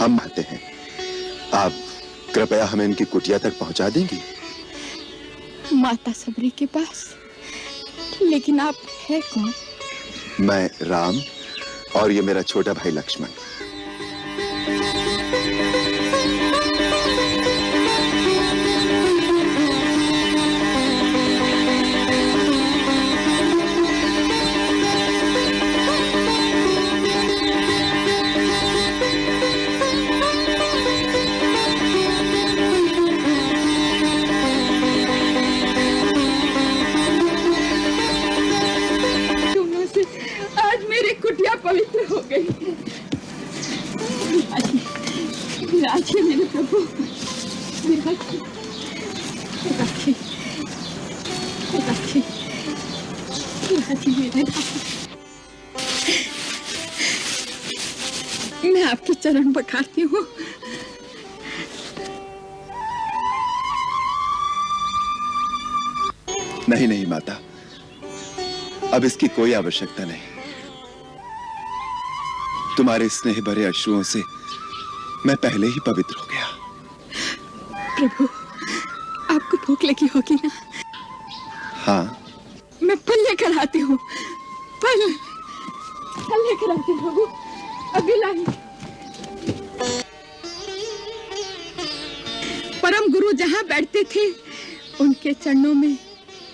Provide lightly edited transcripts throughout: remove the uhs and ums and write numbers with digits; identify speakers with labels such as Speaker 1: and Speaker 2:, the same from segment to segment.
Speaker 1: हम आते हैं। आप कृपया हमें इनकी कुटिया तक पहुंचा देंगी?
Speaker 2: माता सबरी के पास? लेकिन आप है कौन?
Speaker 1: मैं राम और ये मेरा छोटा भाई लक्ष्मण।
Speaker 2: पवित्र हो गई। राजी मेरे प्रभु, मैं आपके चरण पखारती हूँ।
Speaker 1: नहीं नहीं माता, अब इसकी कोई आवश्यकता नहीं। तुम्हारे स्नेह भरे अश्रुओं से मैं पहले ही पवित्र हो गया।
Speaker 2: प्रभु, आपको भूख लगी होगी ना?
Speaker 1: हाँ।
Speaker 2: मैं फल लेकर आती हूँ। फल लेकर आती हूँ प्रभु, अभी लाई। परम गुरु जहाँ बैठते थे, उनके चरणों में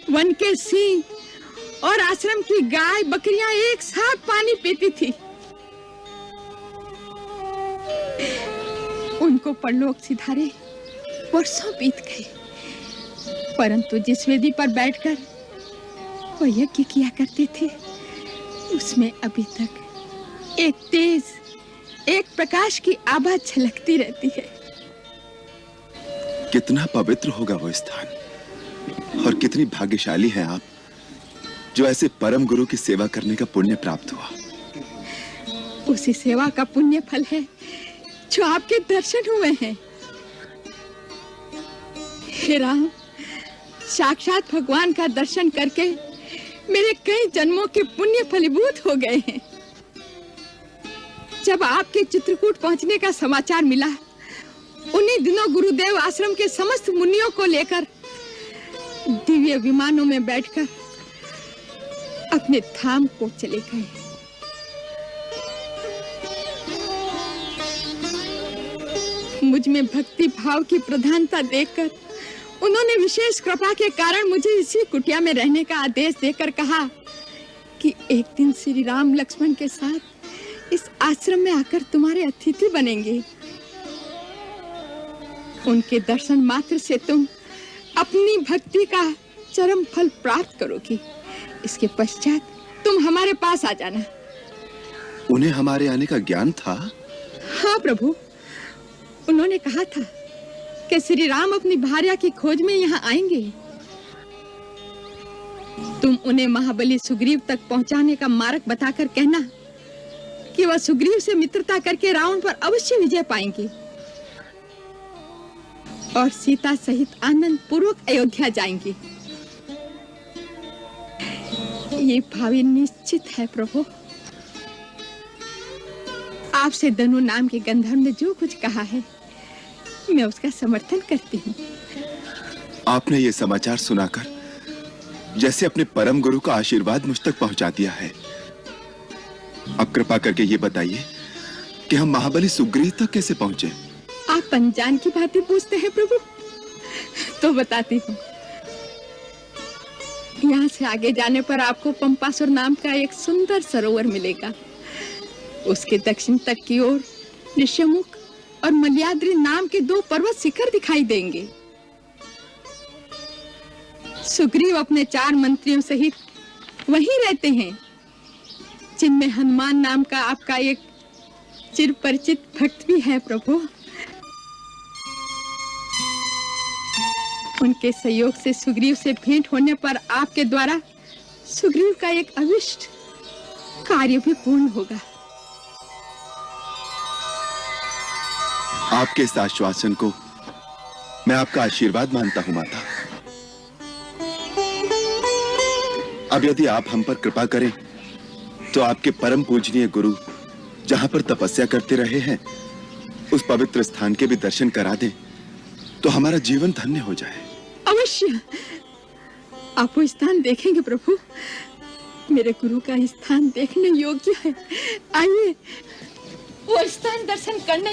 Speaker 2: वन के सिंह और आश्रम की गाय बकरियां एक साथ पानी पीती थी। उनको परलोक सिधारे वर्षों बीत गए, परंतु जिस वेदी पर बैठकर वो यज्ञ किया करते थे, उसमें अभी तक एक तेज, एक प्रकाश की आभा झलकती रहती है।
Speaker 1: कितना पवित्र होगा वो स्थान, और कितनी भाग्यशाली हैं आप, जो ऐसे परम गुरु की सेवा करने का पुण्य प्राप्त हुआ।
Speaker 2: उसी सेवा का पुण्य फल है जो आपके दर्शन हुए हैं। हे राम, साक्षात भगवान का दर्शन करके मेरे कई जन्मों के पुण्य फलीभूत हो गए हैं। जब आपके चित्रकूट पहुंचने का समाचार मिला, उन्हीं दिनों गुरुदेव आश्रम के समस्त मुनियों को लेकर दिव्य विमानों में बैठकर अपने धाम को चले गए। मुझ में भक्ति भाव की प्रधानता देखकर उन्होंने विशेष कृपा के कारण मुझे इसी कुटिया में रहने का आदेश देकर कहा कि एक दिन श्री राम लक्ष्मण के साथ इस आश्रम में आकर तुम्हारे अतिथि बनेंगे। उनके दर्शन मात्र से तुम अपनी भक्ति का चरम फल प्राप्त करोगी। इसके पश्चात तुम हमारे पास आ जाना।
Speaker 1: उन्हें हमारे आने का ज्ञान था?
Speaker 2: हाँ प्रभु, उन्होंने कहा था कि श्री राम अपनी भार्या की खोज में यहाँ आएंगे। तुम उन्हें महाबली सुग्रीव तक पहुंचाने का मार्ग बताकर कहना कि वह सुग्रीव से मित्रता करके रावण पर अवश्य विजय पाएंगे और सीता सहित आनंद पूर्वक अयोध्या जाएंगे। ये भावी निश्चित है प्रभु। आपसे धनु नाम के गंधर्व ने जो कुछ कहा है, मैं उसका समर्थन करती हूँ।
Speaker 1: आपने ये समाचार सुनाकर जैसे अपने परम गुरु का आशीर्वाद मुझ तक पहुंचा दिया है। अब कृपा करके ये बताइए कि हम महाबली सुग्रीव तक कैसे पहुंचे?
Speaker 2: आप अनजान की बातें पूछते हैं प्रभु, तो बताती हूँ। यहाँ से आगे जाने पर आपको पंपासुर नाम का एक सुंदर सरोवर मिलेगा। उसके दक्षिण तक की ओर ऋष्यमुख और मल्याद्रि नाम के दो पर्वत शिखर दिखाई देंगे। सुग्रीव अपने 4 मंत्रियों सहित वहीं रहते हैं, जिनमें हनुमान नाम का आपका एक चिर परिचित भक्त भी है प्रभु। उनके सहयोग से सुग्रीव से भेंट होने पर आपके द्वारा सुग्रीव का एक अभिष्ट कार्य भी पूर्ण होगा।
Speaker 1: आपके इस आश्वासन को मैं आपका आशीर्वाद मानता हूं माता। अब यदि आप हम पर कृपा करें तो आपके परम पूजनीय गुरु जहां पर तपस्या करते रहे हैं, उस पवित्र स्थान के भी दर्शन करा दें तो हमारा जीवन धन्य हो जाए।
Speaker 2: अवश्य आप वो स्थान देखेंगे प्रभु। मेरे गुरु का स्थान देखने योग्य है। आइए वो स्थान दर्शन करने